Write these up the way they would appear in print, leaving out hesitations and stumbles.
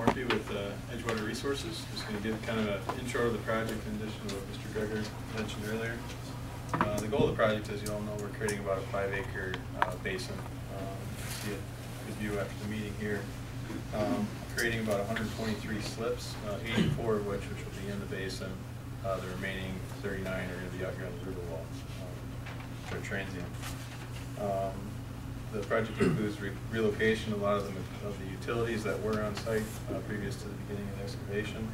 Morphy with Edgewater Resources. Just going to give kind of an intro to the project in addition to what Mr. Greger mentioned earlier. The goal of the project, as you all know, we're creating about a 5-acre basin. You see a good view after the meeting here. Creating about 123 slips, 84 of which will be in the basin. The remaining 39 are going to be out here on the river wall, which are transient. The project includes relocation of a lot of the utilities that were on site previous to the beginning of the excavation.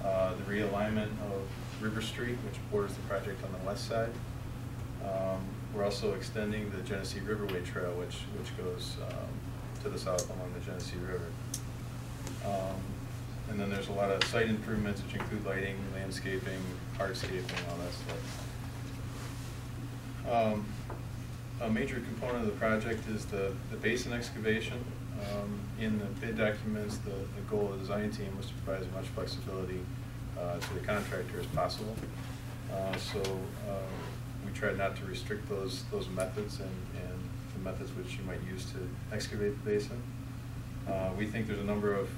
The realignment of River Street, which borders the project on the west side. We're also extending the Genesee Riverway Trail, which goes to the south along the Genesee River. And then there's a lot of site improvements, which include lighting, landscaping, hardscaping, all that stuff. A major component of the project is the basin excavation. In the bid documents, the goal of the design team was to provide as much flexibility to the contractor as possible. So we tried not to restrict those methods and the methods which you might use to excavate the basin. We think there's a number of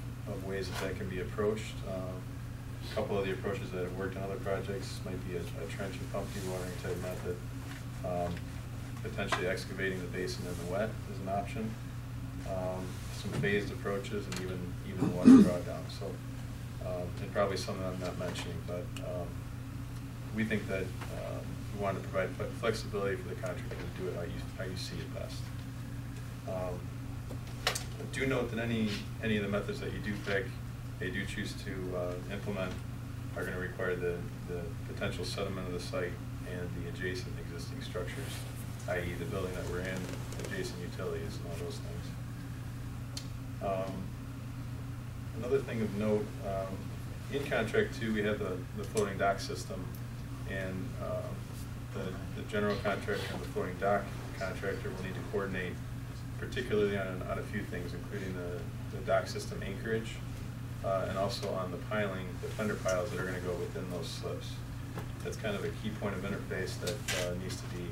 ways that can be approached. A couple of the approaches that have worked in other projects might be a trench and pump dewatering type method. Potentially excavating the basin in the wet is an option. Some phased approaches and even water drawdown. So, and probably some that I'm not mentioning, but we think that we want to provide flexibility for the contractor to do it how you see it best. Do note that any of the methods that you do pick, they do choose to implement, are going to require the potential settlement of the site and the adjacent existing structures, i.e. the building that we're in, adjacent utilities, and all those things. Another thing of note, in contract 2 we have the floating dock system, and the general contractor and the floating dock contractor will need to coordinate particularly on a few things, including the dock system anchorage, and also on the piling, the fender piles that are going to go within those slips. That's kind of a key point of interface that needs to be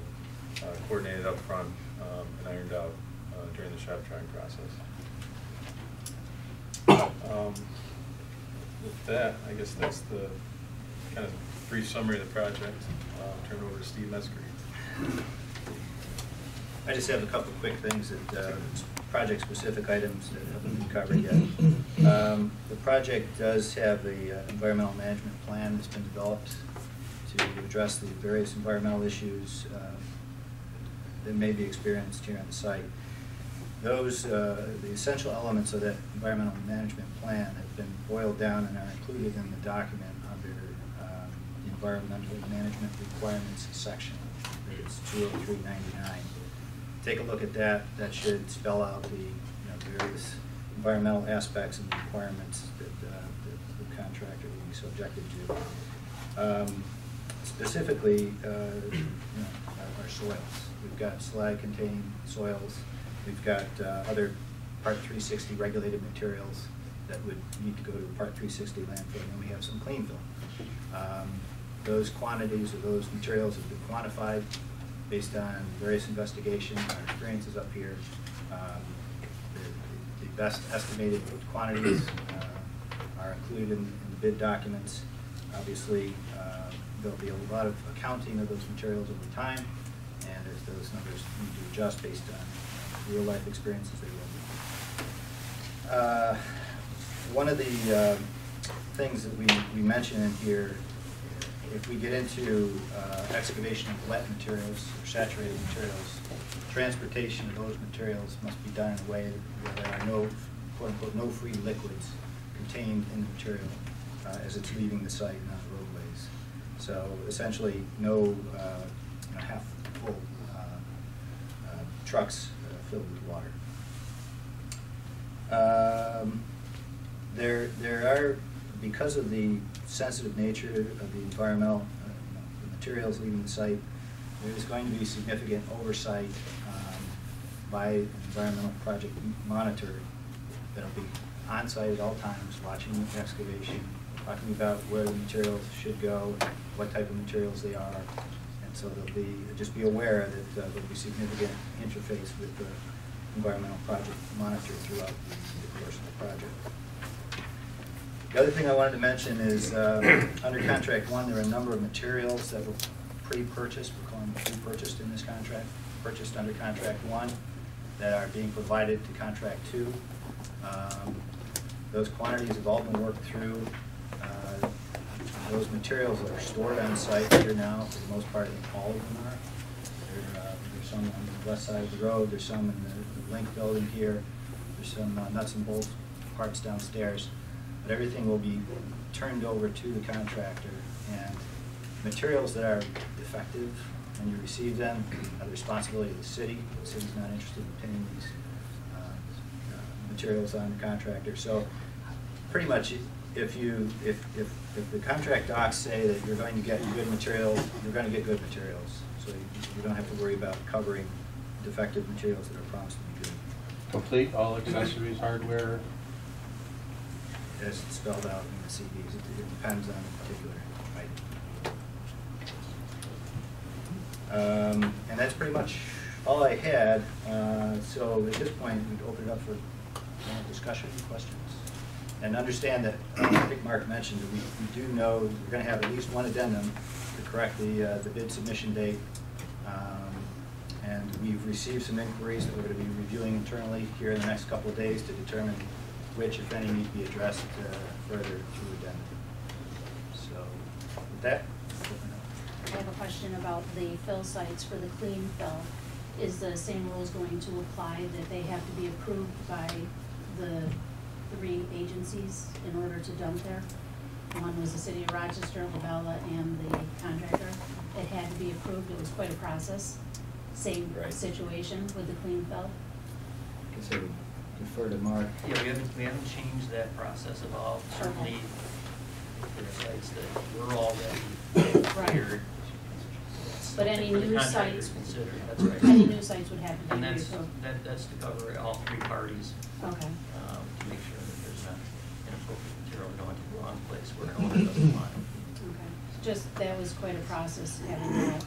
coordinated up front and ironed out during the shop drawing process. With that, I guess that's the kind of brief summary of the project. I'll turn it over to Steve Metzger. I just have a couple of quick things that project-specific items that haven't been covered yet. The project does have the environmental management plan that's been developed to address the various environmental issues that may be experienced here on the site. Those, the essential elements of that environmental management plan have been boiled down and are included in the document under the environmental management requirements section. It's 20399. Take a look at that. That should spell out the various environmental aspects and requirements that the contractor will be subjected to. Specifically, our soils. We've got slag-containing soils. We've got other Part 360 regulated materials that would need to go to a Part 360 landfill, and then we have some clean fill. Those quantities of those materials have been quantified based on various investigations, our experiences up here. The best estimated quantities are included in the bid documents. Obviously, there'll be a lot of accounting of those materials over time, and as those numbers need to adjust based on real-life experiences, they will be. One of the things that we mention in here, if we get into excavation of wet materials or saturated materials, transportation of those materials must be done in a way where there are no, quote-unquote, no free liquids contained in the material as it's leaving the site and on the roadways. So essentially, no half-full trucks filled with water. There are, because of the sensitive nature of the environmental the materials leaving the site, there is going to be significant oversight by an environmental project monitor that will be on site at all times, watching the excavation, talking about where the materials should go, what type of materials they are, and so they'll be just be aware that there'll be significant interface with the environmental project monitor throughout the course of the project. The other thing I wanted to mention is under contract 1, there are a number of materials that were pre-purchased. We're calling them pre-purchased in this contract, purchased under contract 1, that are being provided to contract 2. Those quantities have all been worked through. Those materials that are stored on site here now, for the most part, all of them are. There's some on the west side of the road, there's some in the Link building here, there's some nuts and bolts parts downstairs. But everything will be turned over to the contractor, and materials that are defective when you receive them are the responsibility of the city. The city's not interested in pinning these materials on the contractor. So pretty much if the contract docs say that you're going to get good materials, you're going to get good materials. So you don't have to worry about covering defective materials that are promised to be good. Complete, all accessories, hardware? As it's spelled out in the CDs, it depends on the particular item. And that's pretty much all I had. So at this point, we'd open it up for more discussion, questions. And understand that, I think Mark mentioned, that we do know we're going to have at least one addendum to correct the bid submission date. And we've received some inquiries that we're going to be reviewing internally here in the next couple of days to determine which, if any, need to be addressed further through addendum. So with that, I have a question about the fill sites for the clean fill. Is the same rules going to apply that they have to be approved by the 3 agencies in order to dump there? One was the City of Rochester, Labella, and the contractor. It had to be approved. It was quite a process. Same situation with the clean fill. I guess I would defer to Mark. Yeah, we haven't changed that process at all. Certainly, there are sites that we're already cleared. But any new sites, considered, that's right. any new sites would have to be And approved. that's to cover all 3 parties. Okay. To make sure that there's not inappropriate material going to the wrong place where an owner doesn't want it. Okay. Just that was quite a process having that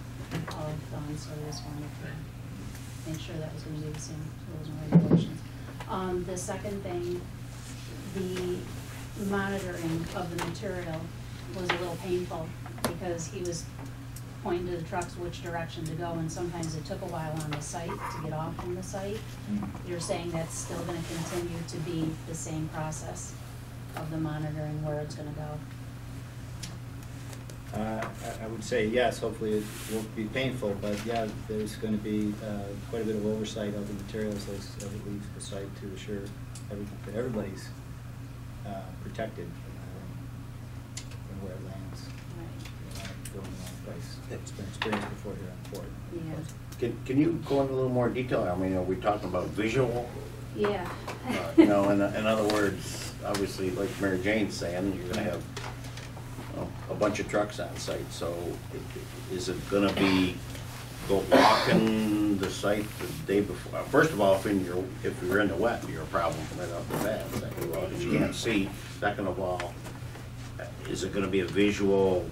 all done, so I just wanted to make sure that was going to be the same rules and regulations. The second thing, the monitoring of the material was a little painful because he was pointing to the trucks which direction to go, and sometimes it took a while on the site to get off from the site. You're saying that's still going to continue to be the same process of the monitoring where it's going to go? I would say yes, hopefully it won't be painful, but yeah, there's going to be quite a bit of oversight of the materials as it leaves the site to assure that everybody's protected from where it lands. Right. Going in the wrong place. It's been experienced before here on Fort. Yeah. Can you go into a little more detail? I mean, are we talking about visual? Yeah. You know, in other words, obviously, like Mary Jane's saying, you're going to have a bunch of trucks on site. So is it going to be go walking the site the day before? First of all, if you're in the wet, you're a problem right off the bat. Second of all, because you can't see. Second of all, is it going to be a visual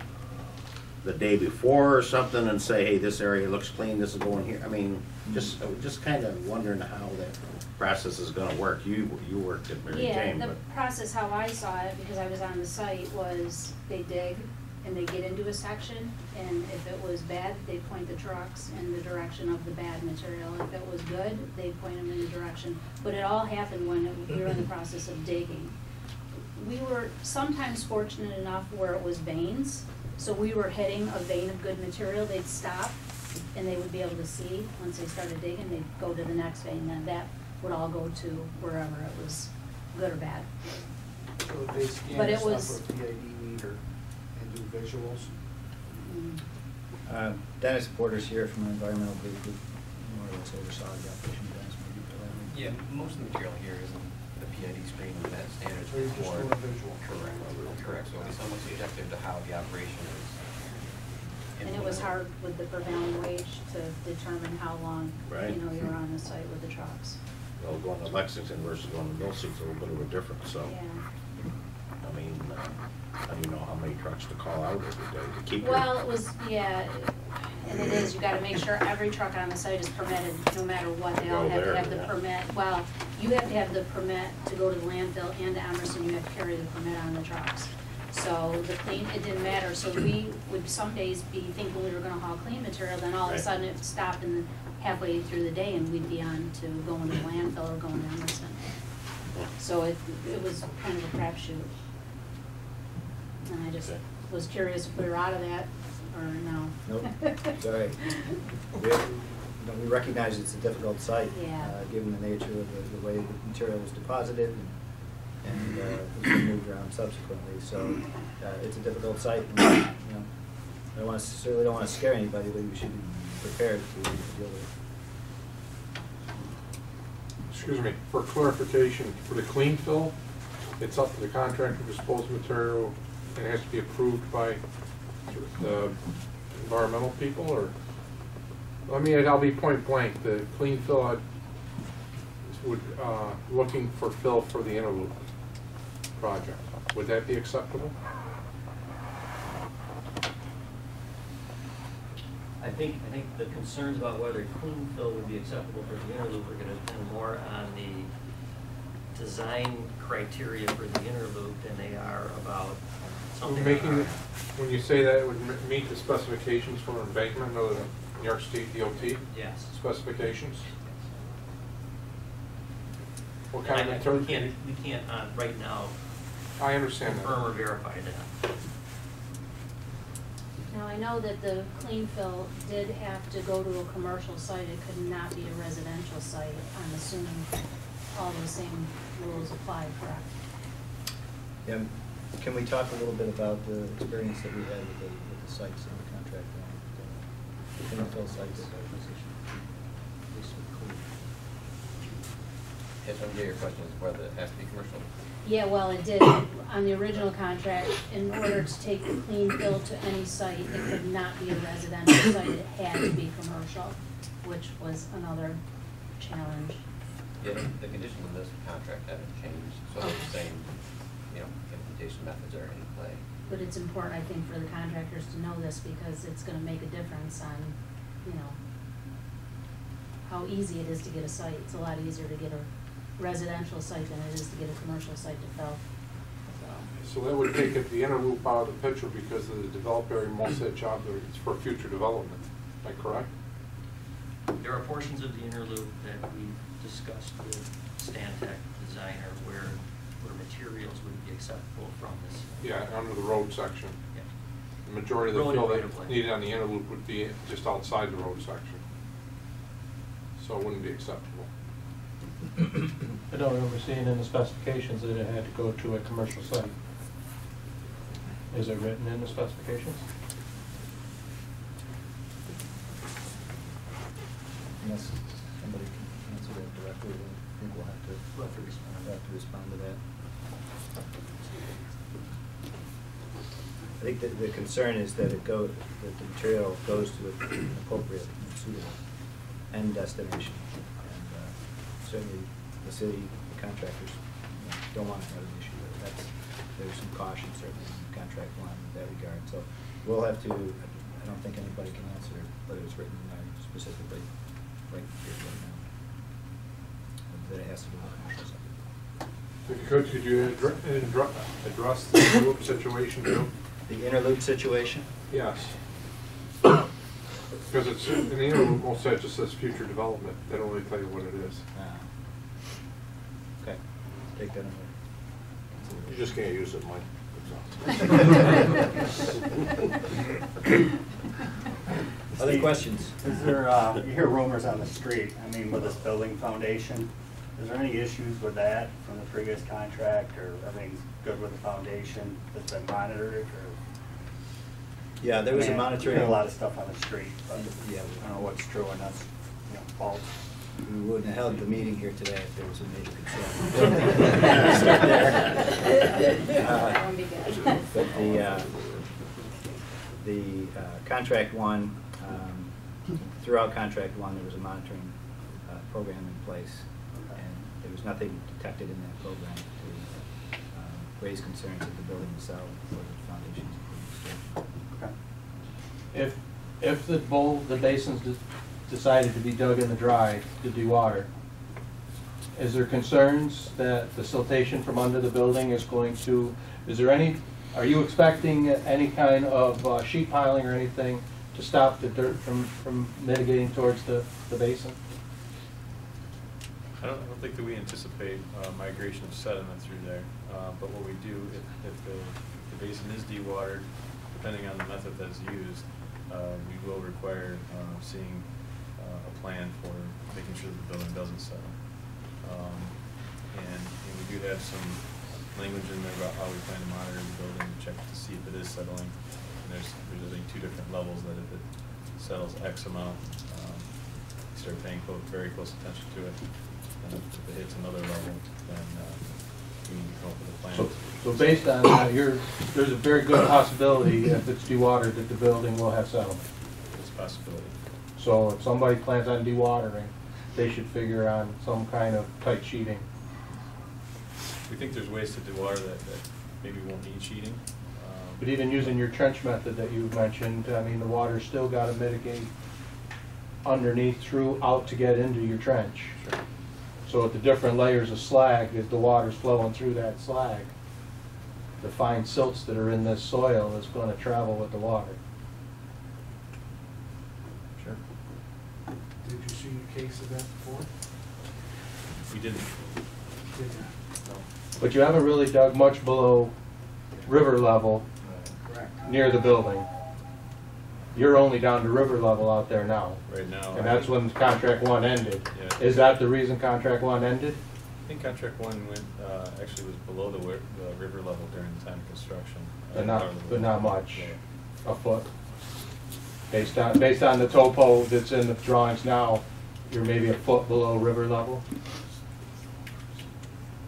the day before or something and say, hey, this area looks clean, this is going here? I mean, just kind of wondering how that process is going to work. You worked at Mary Jane. Yeah, the process, how I saw it, because I was on the site, was they dig and they get into a section, and if it was bad, they point the trucks in the direction of the bad material. If it was good, they point them in the direction. But it all happened when we were in the process of digging. We were sometimes fortunate enough where it was veins, so we were hitting a vein of good material. They'd stop, and they would be able to see. Once they started digging, they'd go to the next vein, and that would all go to wherever it was good or bad. So they scan But it stuff was with PID meter and do visuals? Dennis Porter's here from the environmental group who more or less oversaw the operation. Dennis, maybe for that. Yeah, most of the material here isn't the PID screen that standards So you're just for. doing a visual? Correct. So it'll be somewhat subjective to how the operation is. And it was hard with the prevailing wage to determine how long, Right. you know, you were on the site with the trucks. Well, going to Lexington versus going to Millseat's a little bit of a difference, so. Yeah. I mean, how do you know how many trucks to call out every day to keep? Well, it was, yeah, And it is, you gotta make sure every truck on the site is permitted, no matter what, they all Go have to there, have the yeah. permit. Well, you have to have the permit to go to the landfill and to Emerson, you have to carry the permit on the trucks. So the clean, it didn't matter, so we would some days be thinking we were gonna haul clean material, then all of a Right. sudden it stopped in halfway through the day and we'd be on to going to the landfill or going to Emerson. So it was kind of a crapshoot. And I just Okay. was curious if we were out of that or no. Nope, it's all right. We recognize it's a difficult site, Yeah. Given the nature of the way the material was deposited and was been moved around subsequently. So it's a difficult site. And, you know, certainly don't want to scare anybody, but we should be prepared to deal with it. Excuse me, for clarification, for the clean fill, it's up to the contractor to dispose of material, and it has to be approved by the environmental people, or? I mean, I'll be point blank, the clean fill would, looking for fill for the interloop project. Would that be acceptable? I think the concerns about whether clean fill would be acceptable for the interloop are gonna depend more on the design criteria for the interloop than they are about something. When you say that, it would meet the specifications for embankment of the New York State DOT Yes. specifications? What And kind of material? we can't, right now, I understand confirm or that. verify that. Now, I know that the clean fill did have to go to a commercial site, it could not be a residential site, I'm assuming all the same rules apply, correct? Yeah, can we talk a little bit about the experience that we had with the sites in the contract? The infill sites. Yes, I'm getting your question is whether it has to be commercial. Yeah, well, it did, on the original contract, in order to take the clean fill to any site, it could not be a residential site, it had to be commercial, which was another challenge. Yeah, the conditions of this contract haven't changed, so they're the same, implementation methods are in play. But it's important, I think, for the contractors to know this, because it's gonna make a difference on, how easy it is to get a site. It's a lot easier to get a residential site than it is to get a commercial site to fill. So that would take the interloop out of the picture because of the developer area, most of that job there is for future development. Am I correct? There are portions of the interloop that we discussed with Stantec designer where materials would be acceptable from this. Yeah, under the road section. Yeah. The majority of the Road fill right of way. that needed on the interloop would be just outside the road section. So it wouldn't be acceptable. I don't remember seeing in the specifications that it had to go to a commercial site. Is it written in the specifications? Unless somebody can answer that directly, then I think we'll have to respond to that. I think that the concern is that that the material goes to an appropriate and suitable end destination. And certainly the city, the contractors, don't want to have an issue with it. There's some caution certainly in the contract line in that regard. So we'll have to, I don't think anybody can answer whether it's written in there specifically right here, right now, that it has to do with commercial site. If you could you address the interloop situation too? The interloop situation? Yes. Because it's, in the interloop, most of it just says future development. They don't really tell you what it is. Okay, take that You into just can't use it, Mike. Other questions? Is there, you hear rumors on the street, I mean, with this building foundation, is there any issues with that from the previous contract, or everything's good with the foundation that's been monitored, or? Yeah, there was I a mean, monitoring. we hear a lot of stuff on the street, but Yeah, I don't know what's true and that's, false. we wouldn't have held the meeting here today if there was a major concern. Start there. That would be good. But the contract one, throughout contract one, there was a monitoring program in place, and there was nothing detected in that program to raise concerns of the building itself or the foundations. If if the basins decided to be dug in the dry to dewater, is there concerns that the siltation from under the building is going to, are you expecting any kind of sheet piling or anything to stop the dirt from mitigating towards the basin? I don't think that we anticipate migration of sediment through there, but what we do, if the basin is dewatered, depending on the method that's used, we will require seeing a plan for making sure that the building doesn't settle. And we do have some language in there about how we plan to monitor the building and check to see if it is settling. And there's I think 2 different levels that if it settles X amount, you start paying very close attention to it. And if it hits another level, then we need to come up with a plan. So based on that, there's a very good possibility if it's dewatered that the building will have settlement. It's a possibility. So if somebody plans on dewatering, they should figure on some kind of tight sheeting. We think there's ways to dewater that maybe won't need sheeting. But even using your trench method that you mentioned, I mean, the water's still got to mitigate underneath through out to get into your trench. Sure. So with the different layers of slag, as the water's flowing through that slag, the fine silts that are in this soil is going to travel with the water. Sure. Did you see a case of that before? We didn't. Did you? No. But you haven't really dug much below river level Correct. near the building. You're only down to river level out there now. Right now. And that's when contract 1 ended. Yeah. Is that the reason contract 1 ended? I think contract 1 went actually was below the river level during the time of construction. But not much. Yeah. A foot. Based on the topo that's in the drawings now, you're maybe a foot below river level.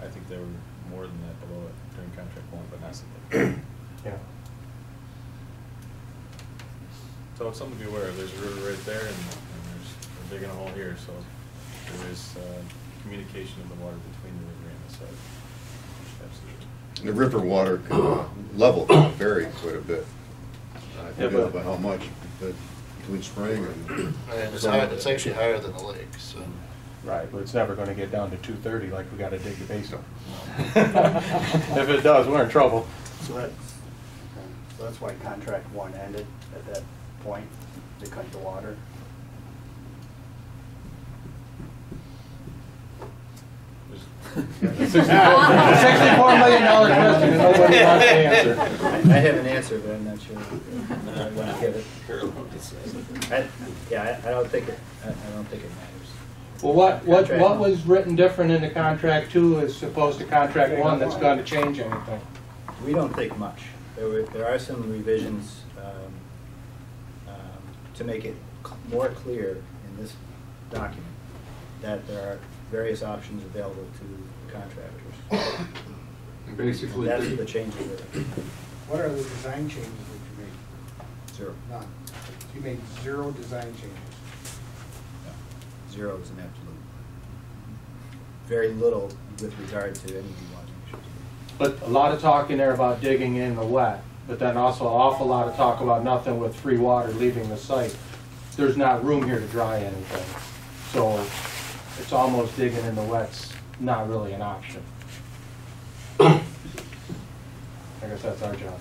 I think they were more than that below it during contract 1, but not significant. Yeah. So it's something to be aware of. There's a river right there, and we're digging a hole here, so there is communication of the water between the river and the site. Absolutely. The river water level can vary quite a bit. I Yeah, forget but- about how much, but between spring and. And it's actually higher than the lake, so. Right, but it's never going to get down to 230 like we got to dig the basin. If it does, we're in trouble. So that's why contract 1 ended at that point, they cut the water. $64 million question and nobody wants to answer. I have an answer, but I'm not sure I want to give it. I don't think it matters. Well, what was written different in the contract 2 as opposed to contract 1 that's going to change anything? We don't think much. There are some revisions to make it more clear in this document that there are various options available to contractors. Basically, That's the changes that What are the design changes that you made? zero. None. You made 0 design changes. Zero is an absolute. Very little with regard to any dewatering issues. But a lot of talk in there about digging in the wet, but then also an awful lot of talk about nothing with free water leaving the site. There's not room here to dry anything. So it's almost digging in the wet's not really an option. I guess that's our job.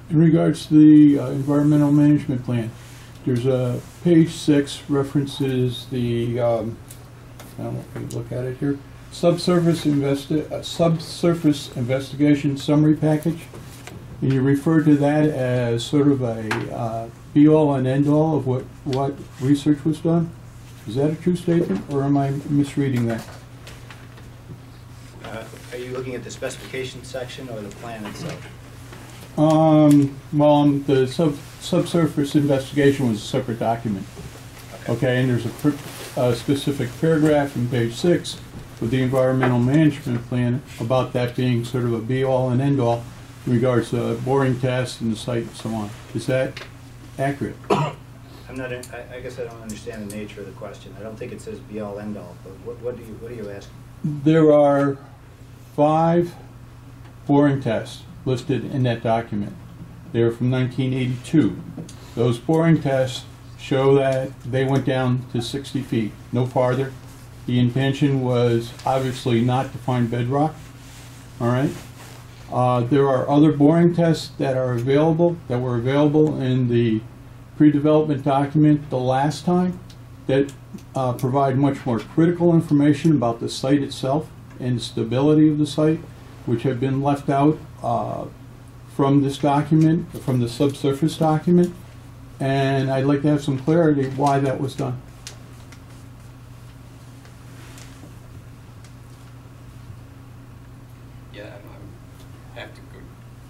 In regards to the environmental management plan, there's a page 6 references the, I don't know if you look at it here, subsurface investigation summary package. And you refer to that as sort of a be-all and end-all of what research was done. Is that a true statement, or am I misreading that? Are you looking at the specification section or the plan itself? Well, the subsurface investigation was a separate document. Okay, and there's a specific paragraph in page 6 with the environmental management plan about that being sort of a be-all and end-all in regards to boring tests and the site and so on. Is that accurate? I'm not, I guess I don't understand the nature of the question. I don't think it says be all end all, but what are you asking? There are 5 boring tests listed in that document. They're from 1982. Those boring tests show that they went down to 60 feet, no farther. The intention was obviously not to find bedrock, all right? There are other boring tests that were available in the pre-development document the last time that provide much more critical information about the site itself and the stability of the site, which have been left out from this document, from the subsurface document, and I'd like to have some clarity why that was done. Yeah, I have to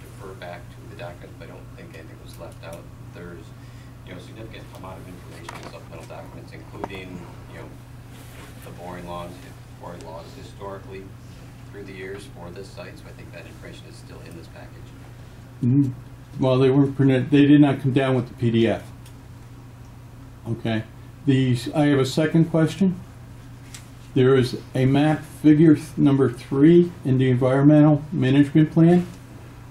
defer back to the document, but I don't think anything was left out. There's, significant amount of information in supplemental documents, including, the boring logs historically through the years for this site, so I think that information is still in this package. Mm-hmm. Well, they weren't printed. They did not come down with the PDF. Okay. I have a second question. There is a map, figure number 3 in the environmental management plan,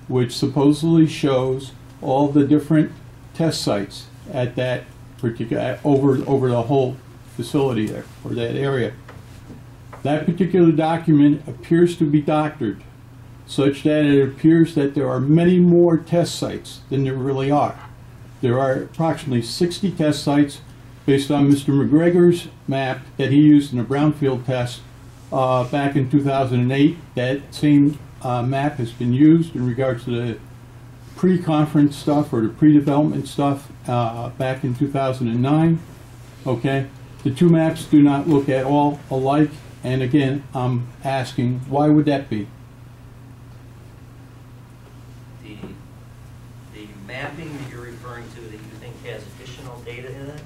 which supposedly shows all the different test sites at that particular over the whole facility there, or that area. That particular document appears to be doctored such that it appears that there are many more test sites than there really are. There are approximately 60 test sites based on Mr. McGregor's map that he used in a brownfield test back in 2008. That same map has been used in regards to the pre-conference stuff or the pre-development stuff back in 2009. Okay, the 2 maps do not look at all alike, and again, I'm asking, why would that be? The mapping that you're referring to that you think has additional data in it?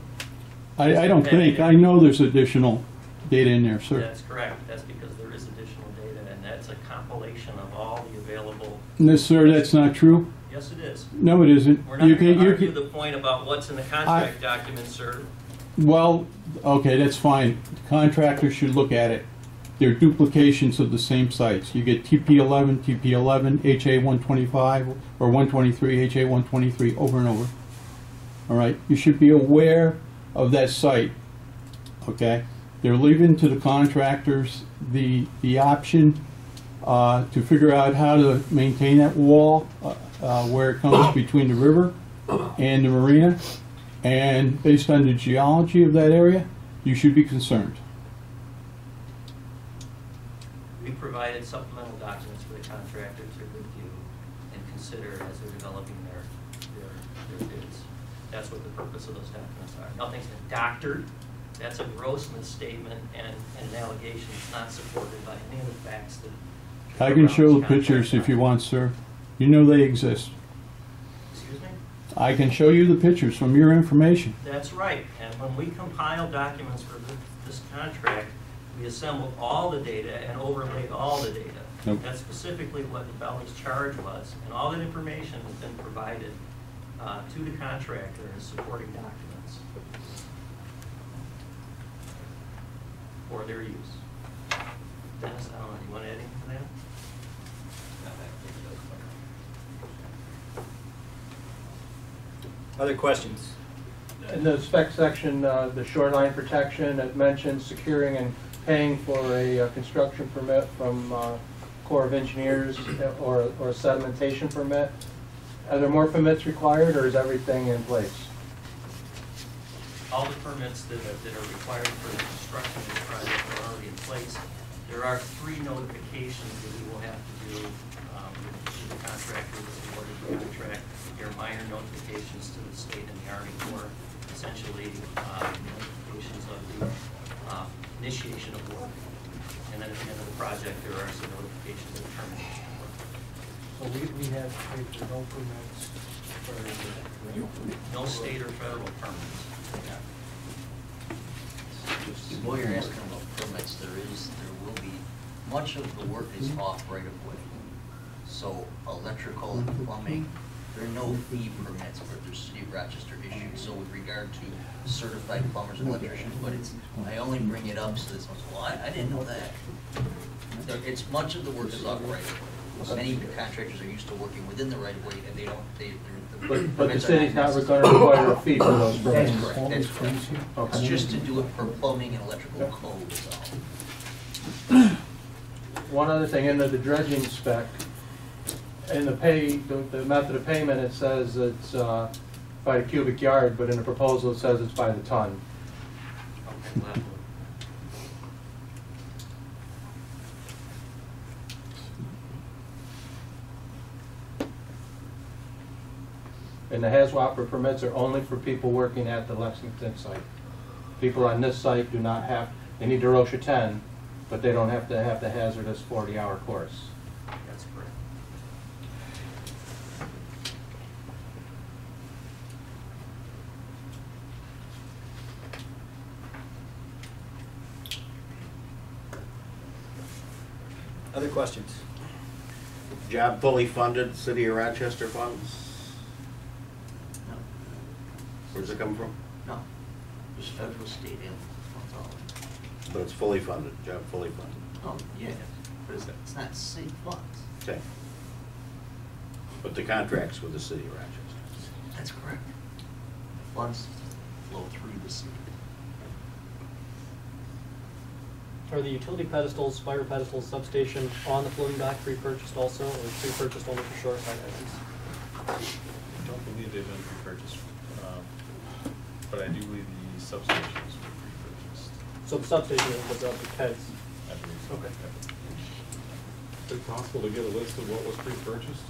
I don't think. I know there's additional data in there, sir. That's correct. That's because there is additional data, and that's a compilation of all the available. No, sir, that's not true. Yes, it is. No, it isn't. We're not going to argue the point about what's in the contract document, sir. Well, okay, that's fine. The contractor should look at it. They're duplications of the same sites. You get TP11, TP11, HA125, or 123, HA123 over and over. All right, you should be aware of that site. Okay, they're leaving to the contractors the option to figure out how to maintain that wall where it comes between the river and the marina. And based on the geology of that area, you should be concerned. We provided supplemental documents for the contractor to review and consider as they're developing their bids. That's what the purpose of those documents are. Nothing's been doctored. That's a gross misstatement and an allegation that's not supported by any of the facts that. I can show the pictures if you want, sir. You know they exist. Excuse me? I can show you the pictures from your information. That's right. And when we compile documents for this contract, we assembled all the data and overlaid all the data. Nope. That's specifically what the Belly's charge was. And all that information has been provided to the contractor as supporting documents for their use. Dennis, I don't know, you want to add anything to that? Other questions? In the spec section, the shoreline protection, it mentions securing and paying for a construction permit from Corps of Engineers or a sedimentation permit. Are there more permits required, or is everything in place? All the permits that are required for the construction of this project are already in place. There are 3 notifications that we will have to do to the contractor that's awarded the contract. They're minor notifications to the state and the Army Corps, essentially notifications of the initiation of work. And then at the end of the project, there are some notifications of termination of work. So we have paid for no permits for No state or federal permits. While you're asking about permits, there will be, much of the work is off right of way. So electrical and plumbing there are no fee permits for the City of Rochester issued, so with regard to certified plumbers and electricians, but it's, I only bring it up so that someone's, well, I didn't know that. It's, much of the work is off right of way. Many contractors are used to working within the right of way, and they don't, But the permits are city's not necessary. going to require a fee for those That's permits. correct, that's correct. It's Okay. just to do it for plumbing and electrical code is all. One other thing, under the dredging spec, in the pay, the method of payment, it says it's by the cubic yard, but in the proposal, it says it's by the ton. And the HAZWOPER permits are only for people working at the Lexington site. People on this site do not have, they need their OSHA 10, but they don't have to have the hazardous 40-hour course. That's correct. Other questions? Job fully funded, City of Rochester funds? No, Where's it come from? no, just federal, state, and that's all. But it's fully funded, job fully funded. Oh, yeah, but it's not state funds. Okay. But the contract's with the City of Rochester. That's correct. Funds flow through the city. Are the utility pedestals, fire pedestals, substation on the floating dock pre-purchased also, or pre-purchased only for short side items? I don't believe they've been pre-purchased, but I do believe the substations were pre-purchased. So the substation is the heads. I believe so. Okay. Is it possible to get a list of what was pre-purchased?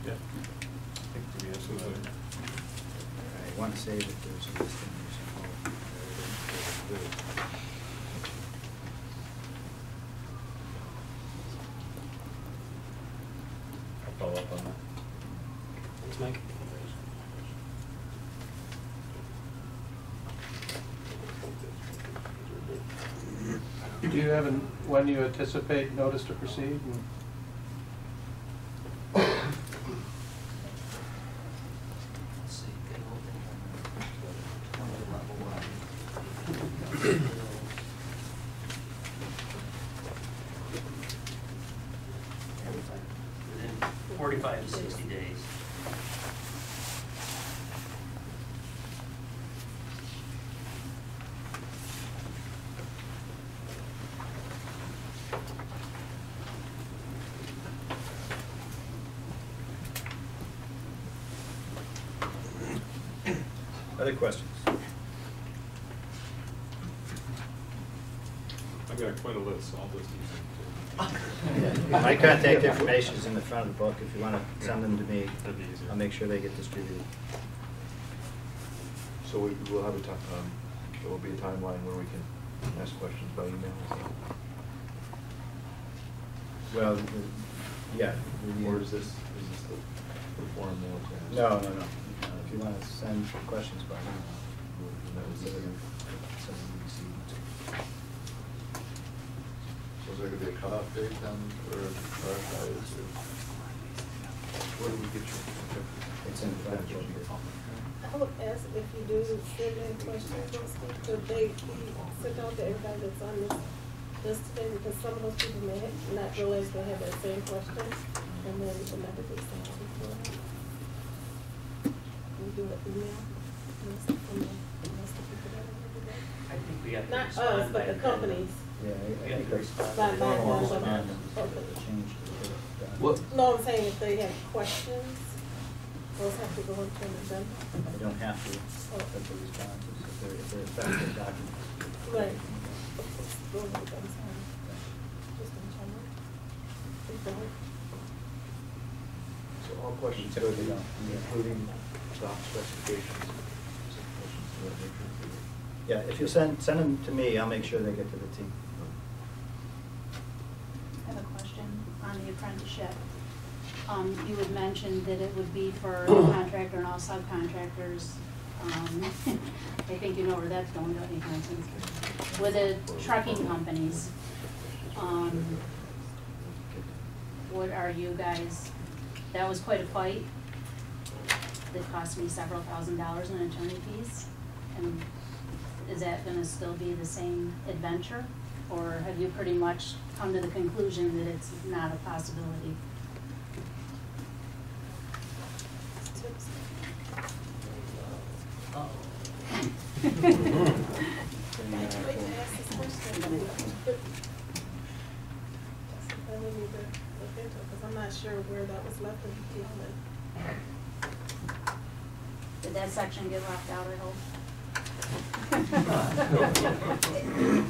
Yeah. I think we absolutely. I want to say that there's a list in there somewhere. I'll follow up on that. Thanks, Mike. Do you have, when you anticipate notice to proceed? Let's see, they will Within 45 to 60 days. Other questions? I've got quite a list, so I'll just use them. My contact information is in the front of the book. If you want to send them to me, I'll make sure they get distributed. So we will have a time, there will be a timeline where we can ask questions by email. Well, yeah. Or is this the form now? No. If you want to send questions by email, we'll send them to you. So is there going to be a cutoff date then for RFIs? Where do we get your? It's in front of you. I would ask if you do send in questions, could they be sent out to everybody that's on this list today? Because some of those people may not realize they have that same question, and then the number they sent out before. We do an email list from the rest of the people that are here today. I think we have to Not respond us, by but the then. companies. Yeah, I think there's By normal one. correspondence Okay. change. What? No, I'm saying if they have questions, those have to go into an agenda. I don't have to put the responses if they're effective documents. Right. Those are the ones, just in general. Before. So all questions go to them, including doc specifications. Yeah, if you send them to me, I'll make sure they get to the team. I have a question on the apprenticeship. You had mentioned that it would be for the contractor and all subcontractors. I think you know where that's going, don't you, Constance? With the trucking companies, what are you guys that was quite a fight. It cost me several $1,000s in attorney fees. And is that gonna still be the same adventure? Or have you pretty much come to the conclusion that it's not a possibility? I'm not sure where that was left in the document. Did that section get left out, I hope?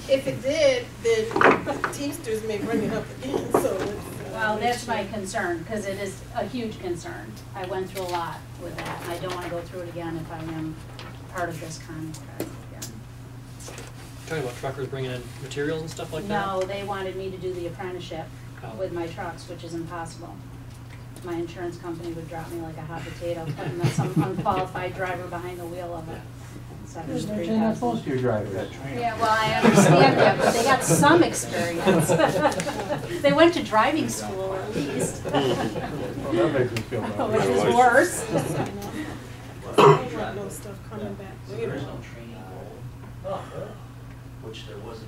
If it did, then Teamsters may bring it up again, so it's. Well, that's my concern, because it is a huge concern. I went through a lot with that, and I don't want to go through it again if I am part of this contract again. Talking about truckers bringing in materials and stuff like that? No, they wanted me to do the apprenticeship Oh. with my trucks, which is impossible. My insurance company would drop me like a hot potato, putting some unqualified driver behind the wheel of it. So it was You're not supposed to, your driver, that train. Yeah, well, I understand that, but they got some experience. They went to driving school at least. Well, that makes me feel better. Which is worse. No stuff coming back later. There's no training goal, which there was a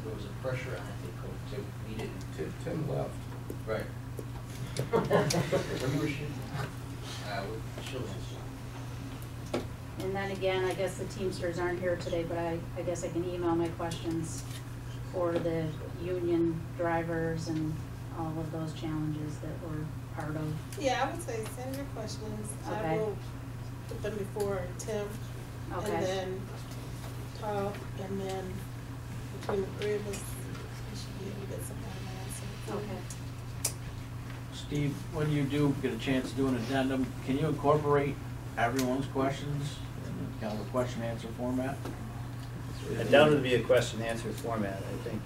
pressure on it, they couldn't, we didn't. Tim left. Right. When you were shooting? With children. And then again, I guess the Teamsters aren't here today, but I guess I can email my questions for the union drivers and all of those challenges that we're part of. Yeah, I would say send your questions. Okay. I will put them before Tim, Okay. and then Todd, and then between the three of us, we should be able to get some kind of answer. Okay. Steve, when you do get a chance to do an addendum, can you incorporate everyone's questions in kind of a question-answer format? Down would be a question-answer format, I think.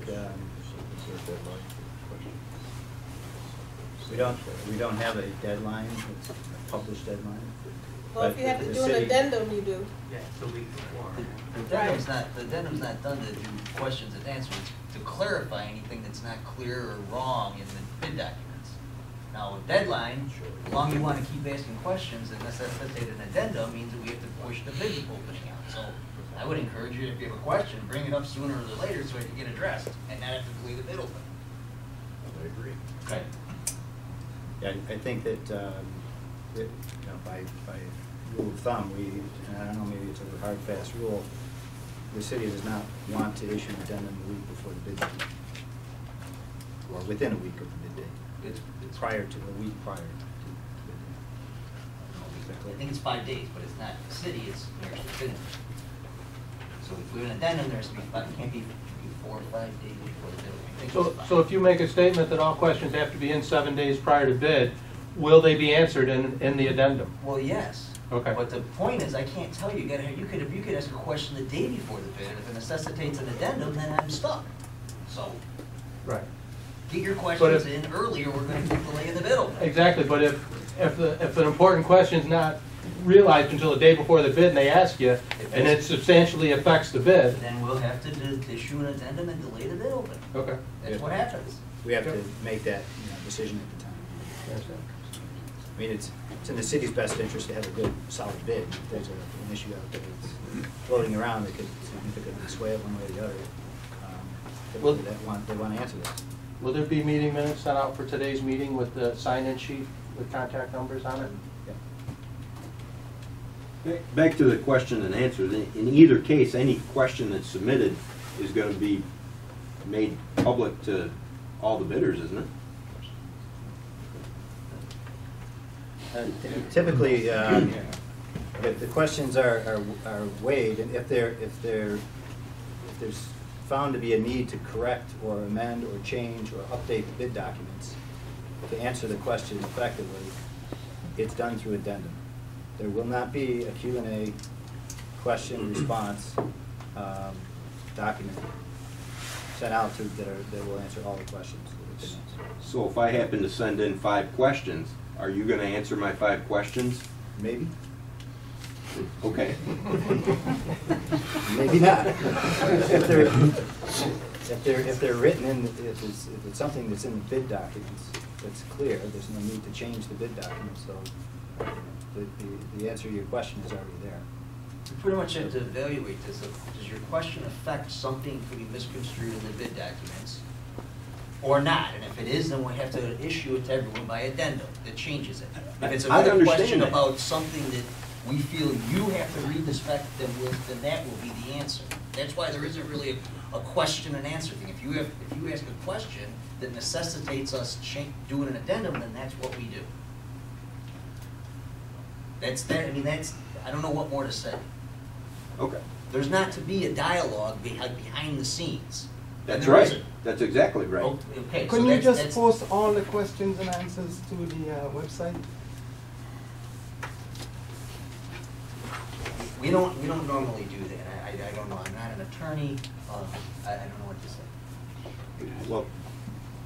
We don't have a deadline, it's a published deadline. Well, if you have to do an addendum, you do. Yeah, the week before. The addendum's not done to do questions and answers, it's to clarify anything that's not clear or wrong in the bid documents. Now, a deadline, as long as you want to keep asking questions and necessitate an addendum, means that we have to push the bid opening out. So I would encourage you, if you have a question, bring it up sooner or later so it can get addressed and not have to delay the bid opening. I agree. Okay. Yeah, I think that, by rule of thumb, and I don't know, maybe it's a hard, fast rule, the city does not want to issue an addendum a week before the bid date, or within a week of the bid date. It's prior to, a week prior to the bid date. I think it's 5 days, but it's not the city, it's New York State Bidding. So if we have an addendum, there's to be, it can't be 4 or 5 days before the bid. I think it's So if you make a statement that all questions have to be in 7 days prior to bid, will they be answered in the addendum? Well, yes. Okay. But the point is, I can't tell you. You could ask a question the day before the bid. If it necessitates an addendum, then I'm stuck. So Right. get your questions in earlier. We're going to take delay in the bid opening. Exactly, but if an important question is not realized until the day before the bid and they ask you, and it substantially affects the bid. Then we'll have to issue an addendum and delay the bid opening. Okay. That's what happens. We have to make that decision at the time. I mean, it's in the city's best interest to have a good, solid bid. If there's an issue out there that's floating around that could significantly sway it one way or the other, they want to answer this. Will there be meeting minutes sent out for today's meeting with the sign-in sheet with contact numbers on it? Yeah. Back to the question and answers. In either case, any question that's submitted is going to be made public to all the bidders, isn't it? Typically, if the questions are weighed, and if there's found to be a need to correct or amend or change or update the bid documents to answer the question effectively, it's done through addendum. There will not be a Q&A question response document sent out that will answer all the questions. So if I happen to send in 5 questions, are you going to answer my 5 questions? Maybe. Okay. Maybe not. If they're written in, if it's something that's in the bid documents, that's clear, there's no need to change the bid documents, so the answer to your question is already there. You pretty much have to evaluate this. Does your question affect something to be misconstrued in the bid documents or not? And if it is, then we have to issue it to everyone by addendum that changes it. If it's a I better understand question that. about something that we feel you have to read the spec, then that will be the answer. That's why there isn't really a question and answer thing. If you ask a question that necessitates us doing an addendum, then that's what we do. That's that. I mean, I don't know what more to say. Okay. There's not to be a dialogue behind the scenes. That's right. That's exactly right. Okay, Couldn't so you just that's, post all the questions and answers to the website? we don't normally do that. I don't know. I'm not an attorney. I don't know what to say. Well,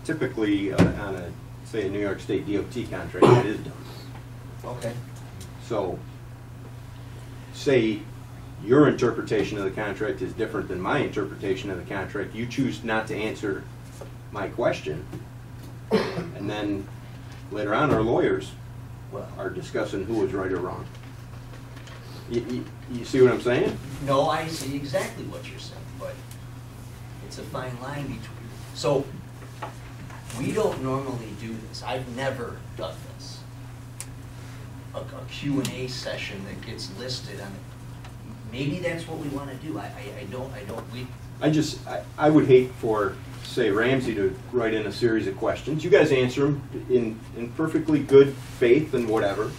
typically on a, say, a New York State DOT contract, that is done. Okay. So, say your interpretation of the contract is different than my interpretation of the contract. You choose not to answer my question, and then later on our lawyers are discussing who was right or wrong. You see what I'm saying? No, I see exactly what you're saying, but it's a fine line between. So we don't normally do this. I've never done this. A Q&A session that gets listed on it. Maybe that's what we want to do. I would hate for, say, Ramsey to write in a series of questions. You guys answer them in perfectly good faith and whatever.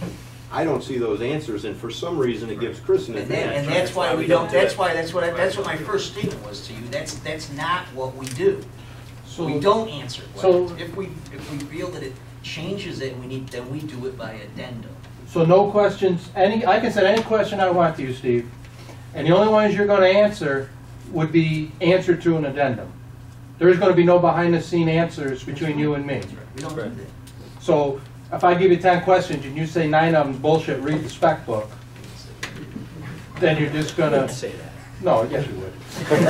I don't see those answers, and for some reason it gives Chris an advantage. And that's why we don't. That's what my first statement was to you. That's not what we do. So we don't answer questions. So if we feel that it changes it, then we do it by addendum. So no questions. I can send any question I want to you, Steve, and the only ones you're going to answer would be answered to an addendum. There's going to be no behind-the-scene answers between you and me. We don't do that. So if I give you 10 questions and you say 9 of them's bullshit, read the spec book, then you're just going to say that. No, yes you would. Okay,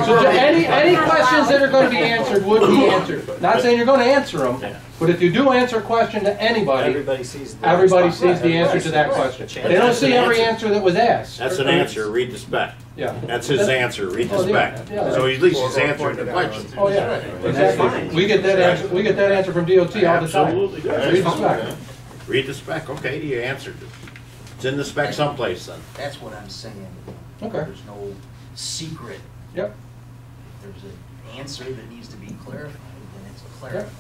so any questions that are going to be answered would be answered. Not saying you're going to answer them, but if you do answer a question to anybody, everybody sees the answer to that question. They don't see every answer that was asked. That's an answer, read the spec. Yeah. That's his answer, read the spec. Yeah. So at least he's answering the question. Oh, yeah, exactly. We get that answer from DOT all the time. Absolutely. Read the spec. Read the spec, okay, you answered it. It's in the spec someplace then. That's what I'm saying. Okay. There's no secret. Yep. If there's an answer that needs to be clarified, then it's clarified.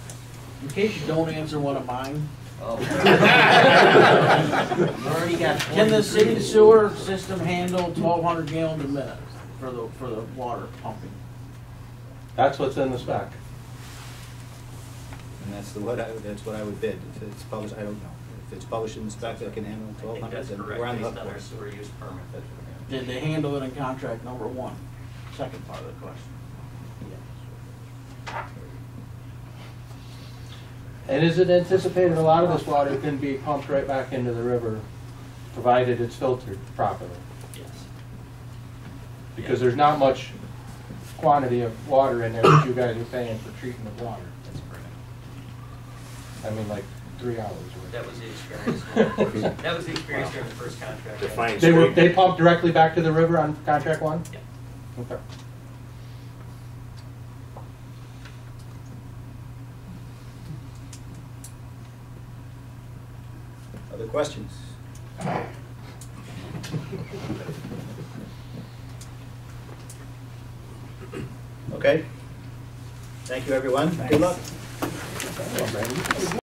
In case you don't answer one of mine. Oh. You already got. Can the city sewer system handle 1,200 gallons a minute for the water pumping? That's what's in the spec. And that's what I would bid. If it's published, I don't know. If it's published in the spec that can handle 1,200, then we're on the hook. Based on our sewer use permit. Did they handle it in contract number 1? Second part of the question. And is it anticipated a lot of this water can be pumped right back into the river, provided it's filtered properly? Yes. Because there's not much quantity of water in there that you guys are paying for treatment of water. That's correct. I mean, like 3 hours. That was the experience. That was the experience during the first contract. They pumped directly back to the river on contract 1? Yeah. Okay. Other questions? Okay. Thank you, everyone. Good luck.